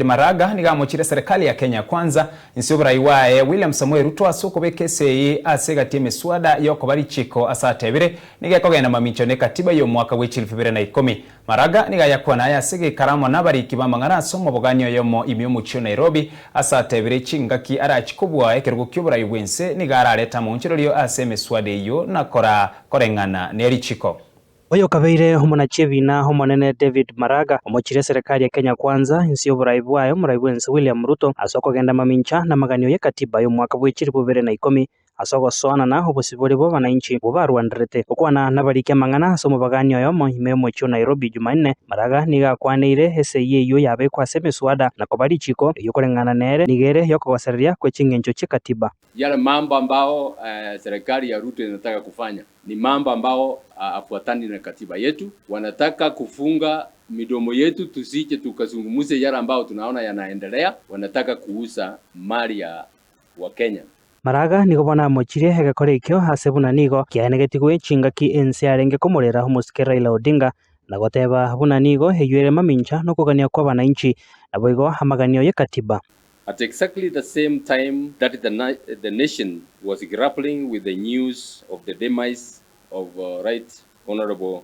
Maraga nigamuchire serikali ya Kenya Kwanza nsiobrai wae William Samuel RUTO asokobeka ESEI asegati EMESWADA yokoba RICHIKO asatebire nigekogenda mamicho ne katiba yo mwaka wa 2010. Maraga nigayakwana yasege karamo nabariki bamangara somo boganyo yomo imyomucho Nairobi asatebire chingaki arachikobwa ekerugo kyobrai wense nigarareta mu nchirolio ase EMESWADA yo nakora korengana ne RICHIKO. Oyo kabeire homonachebina homonene David Maraga omochire serikali ya Kenya Kwanza insi oburai bwayo murai wense William RUTO asokogenda mamincha na maganyo ya katiba yo mwaka wa 2010 asogosona na obosibori bo bananchi bobarwanderete okwana nabarike mangana somo baganyo yo mocho Nairobi Jumanne. Maraga nigakwanire ESEI yo yabe kwa EMESWADA na KOBA RICHIKO yokorengana nere nigere yokogosereria kwechingencho cha katiba. Yale mambo ambao serikali ya RUTO inataka kufanya ni mambo ambao afuatani na katiba yetu. Wanataka kufunga midomo yetu tusije tukazungumuze yale ambao tunaona yanaendelea. Wanataka kuuza mali ya Wakenya. Maraga nigobona mochire hegakorekyo hasebuna nigo kianegetigwe chingaki ense arenge komorera homosikera Raila Odinga na goteba buna nigo heyure mamincha no kugania kwa bananchi naboigo hamaganio ya katiba. At exactly the same time that the nation was grappling with the news of the demise of Right Honorable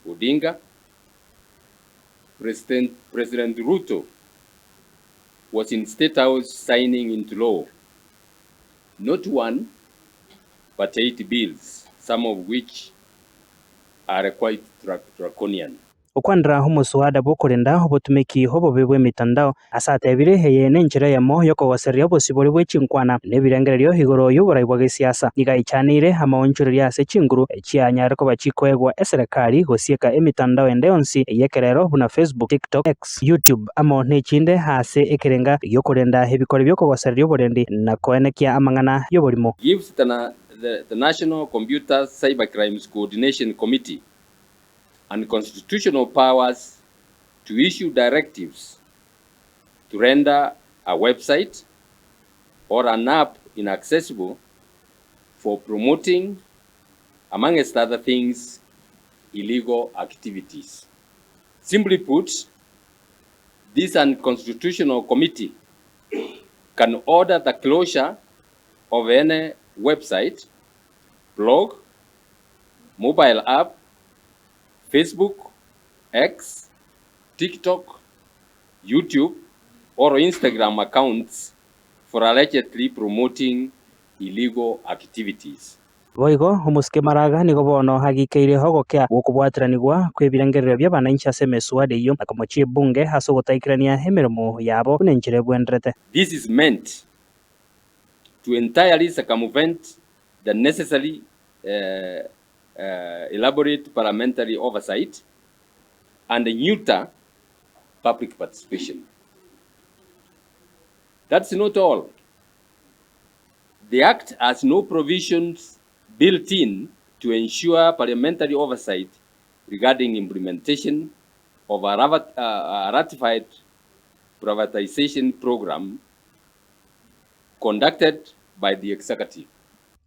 Odinga, President RUTO was in State House signing into law not one, but 8 bills, some of which are quite draconian. Okwandra homosuada bokorenda obotumiki hobobebwe mitandao asatebire heyene njira ya moyo kogoseria bosibori bwechinkwana nebirengererio higoro y'oburai bwa gisiasa igaichanire hamaonchoreria ase chinguru echianyare ko bachikoegwa Eserekari gosieka emitandao ende onsi yekerero buna Facebook, TikTok, X, YouTube amo nechinde hase ekerenga yokorenda ebikore byokogoseria oborendi na koenekia amangana yoborimo. Gives the National Computer Cyber Crimes Coordination Committee and constitutional powers to issue directives to render a website or an app inaccessible for promoting, amongst other things, illegal activities. Simply put, this unconstitutional committee can order the closure of any website, blog, mobile app, Facebook, X, TikTok, YouTube, or Instagram accounts for allegedly promoting illegal activities. Boigo homuske Maraga nigo bono hagikeire hogokya gukubwatiranigwa kwebirengerero bya bananchi ase EMESWADA yo nakomochie bunge haso gotaikirania emirimo yabo nenchire bwendrete. This is meant to entirely circumvent the necessary elaborate parliamentary oversight and neuter public participation. That's not all. The Act has no provisions built in to ensure parliamentary oversight regarding implementation of a ratified privatization program conducted by the executive.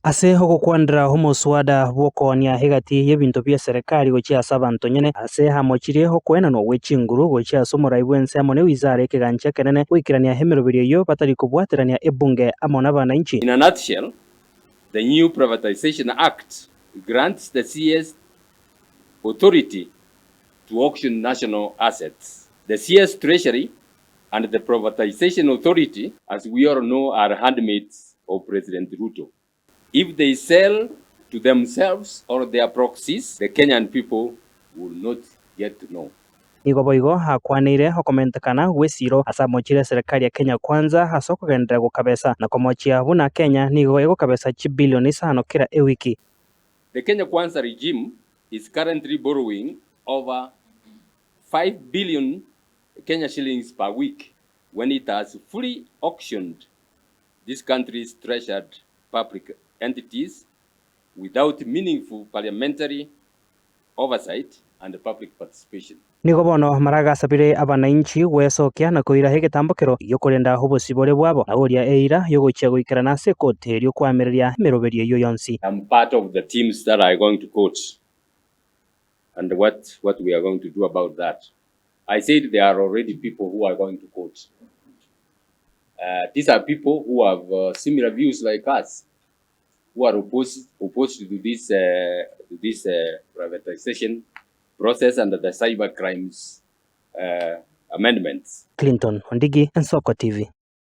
Ase hogokwandra homosuada bwokonia hegati yebinto bya serikali gochia sabanto nyene ase hamochire hokwena no wechinguru gochia somorai bwense amone wizara ekegancha kenene wikirania hemerobirio yo batari kubwaterania ebunge amona bananchi. In a nutshell, the new Privatization Act grants the CS authority to auction national assets. The CS Treasury and the Privatization Authority, as we all know, are handmaids of President RUTO. If they sell to themselves or their proxies, the Kenyan people will not get to know. Nigo boigo hakwanire hokomentakana wesiro asa mochire serikali ya Kenya Kwanza hasoko gendera gukabesa na komochia buna Kenya nigo ego kabesa chibilioni 5 kila ewiki. The Kenya Kwanza regime is currently borrowing over 5 billion Kenya shillings per week when it has fully auctioned this country's treasured public entities without meaningful parliamentary oversight and public participation. Nigo bono Maraga sabire abananchi wesokia na koira hegetambokero yokorenda hobosibore bwabo agoria eira yogochia goikarana se kote ryo kwamereria meroberio yo yonsi. I'm part of the teams that are going to court and what we are going to do about that. I said there are already people who are going to court. These are people who have similar views like us, who are opposed to this privatization process under the cyber crimes amendments. Clinton Ondigi, Nsoko TV.